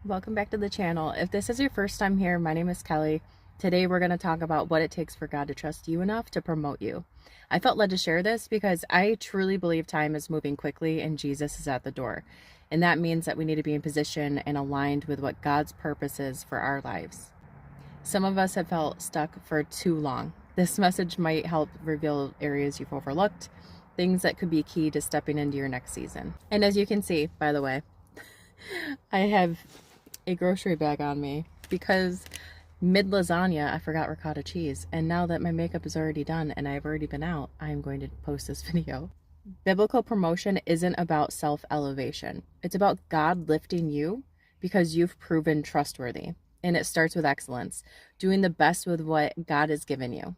Welcome back to the channel. If this is your first time here, my name is Kelly. Today we're going to talk about what it takes for God to trust you enough to promote you. I felt led to share this because I truly believe time is moving quickly and Jesus is at the door. And that means that we need to be in position and aligned with what God's purpose is for our lives. Some of us have felt stuck for too long. This message might help reveal areas you've overlooked, things that could be key to stepping into your next season. And as you can see, by the way, I have a grocery bag on me because mid lasagna I forgot ricotta cheese, and now that my makeup is already done and I've already been out, I'm going to post this video. Biblical promotion isn't about self-elevation. It's about God lifting you because you've proven trustworthy, and it starts with excellence, doing the best with what God has given you.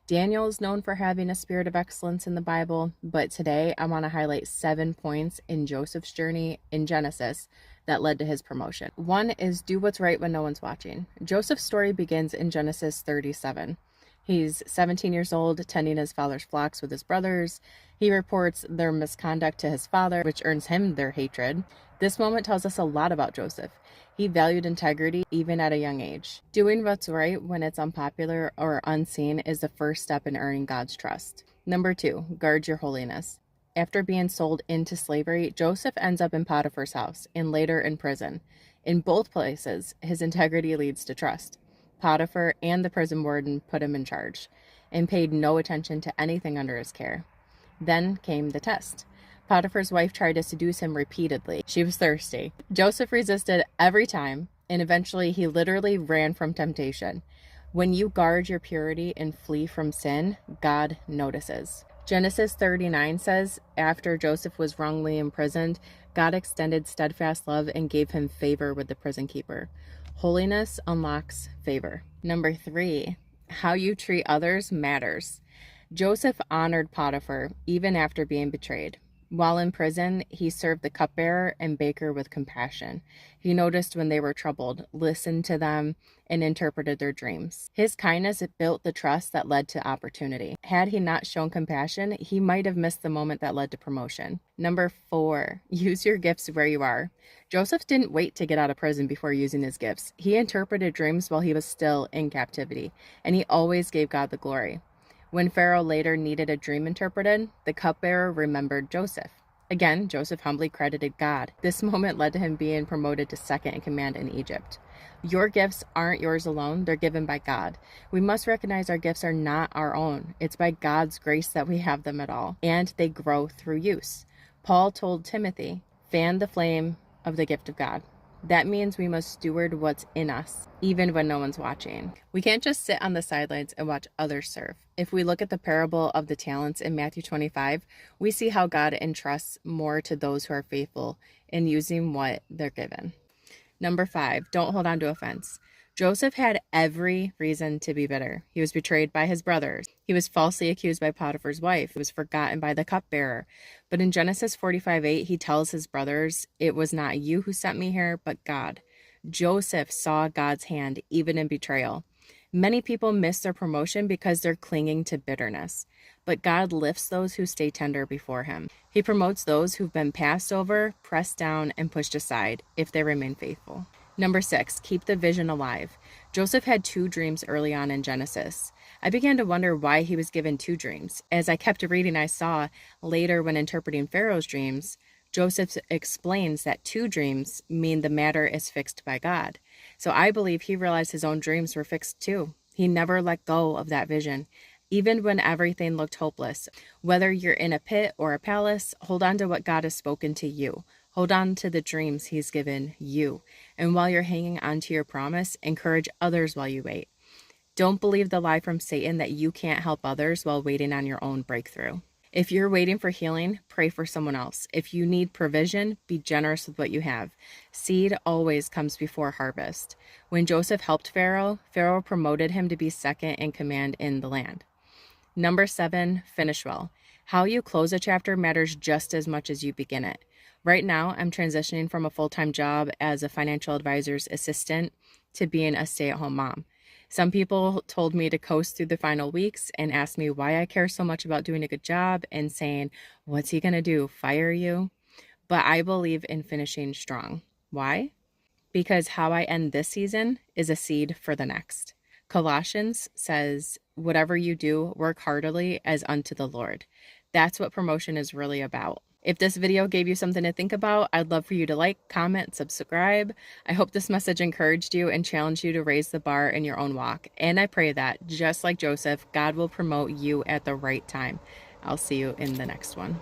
Daniel is known for having a spirit of excellence in the Bible, but today I want to highlight 7 points in Joseph's journey in Genesis that led to his promotion. One is do what's right when no one's watching. Joseph's story begins in Genesis 37. He's 17 years old, tending his father's flocks with his brothers. He reports their misconduct to his father, which earns him their hatred. This moment tells us a lot about Joseph. He valued integrity even at a young age. Doing what's right when it's unpopular or unseen is the first step in earning God's trust. Number 2, guard your holiness. After being sold into slavery, Joseph ends up in Potiphar's house and later in prison. In both places, his integrity leads to trust. Potiphar and the prison warden put him in charge and paid no attention to anything under his care. Then came the test. Potiphar's wife tried to seduce him repeatedly. She was thirsty. Joseph resisted every time, and eventually he literally ran from temptation. When you guard your purity and flee from sin, God notices. Genesis 39 says, after Joseph was wrongly imprisoned, God extended steadfast love and gave him favor with the prison keeper. Holiness unlocks favor. Number 3, how you treat others matters. Joseph honored Potiphar even after being betrayed. While in prison, he served the cupbearer and baker with compassion. He noticed when they were troubled, listened to them, and interpreted their dreams. His kindness built the trust that led to opportunity. Had he not shown compassion, he might have missed the moment that led to promotion. Number 4, use your gifts where you are. Joseph didn't wait to get out of prison before using his gifts. He interpreted dreams while he was still in captivity, and he always gave God the glory. When Pharaoh later needed a dream interpreted, the cupbearer remembered Joseph. Again, Joseph humbly credited God. This moment led to him being promoted to second in command in Egypt. Your gifts aren't yours alone, they're given by God. We must recognize our gifts are not our own. It's by God's grace that we have them at all, and they grow through use. Paul told Timothy, fan the flame of the gift of God. That means we must steward what's in us, even when no one's watching. We can't just sit on the sidelines and watch others serve. If we look at the parable of the talents in Matthew 25, we see how God entrusts more to those who are faithful in using what they're given. Number 5, don't hold on to offense. Joseph had every reason to be bitter. He was betrayed by his brothers. He was falsely accused by Potiphar's wife. He was forgotten by the cupbearer. But in Genesis 45:8, he tells his brothers, it was not you who sent me here, but God. Joseph saw God's hand even in betrayal. Many people miss their promotion because they're clinging to bitterness. But God lifts those who stay tender before him. He promotes those who've been passed over, pressed down, and pushed aside if they remain faithful. Number 6, keep the vision alive. Joseph had 2 dreams early on in Genesis. I began to wonder why he was given 2 dreams. As I kept reading, I saw later when interpreting Pharaoh's dreams, Joseph explains that 2 dreams mean the matter is fixed by God. So I believe he realized his own dreams were fixed too. He never let go of that vision, even when everything looked hopeless. Whether you're in a pit or a palace, hold on to what God has spoken to you. Hold on to the dreams he's given you. And while you're hanging on to your promise, encourage others while you wait. Don't believe the lie from Satan that you can't help others while waiting on your own breakthrough. If you're waiting for healing, pray for someone else. If you need provision, be generous with what you have. Seed always comes before harvest. When Joseph helped Pharaoh, Pharaoh promoted him to be second in command in the land. Number 7, finish well. How you close a chapter matters just as much as you begin it. Right now, I'm transitioning from a full-time job as a financial advisor's assistant to being a stay-at-home mom. Some people told me to coast through the final weeks and asked me why I care so much about doing a good job and saying, what's he going to do, fire you? But I believe in finishing strong. Why? because how I end this season is a seed for the next. Colossians says, whatever you do, work heartily as unto the Lord. That's what promotion is really about. If this video gave you something to think about, I'd love for you to like, comment, subscribe. I hope this message encouraged you and challenged you to raise the bar in your own walk. And I pray that, just like Joseph, God will promote you at the right time. I'll see you in the next one.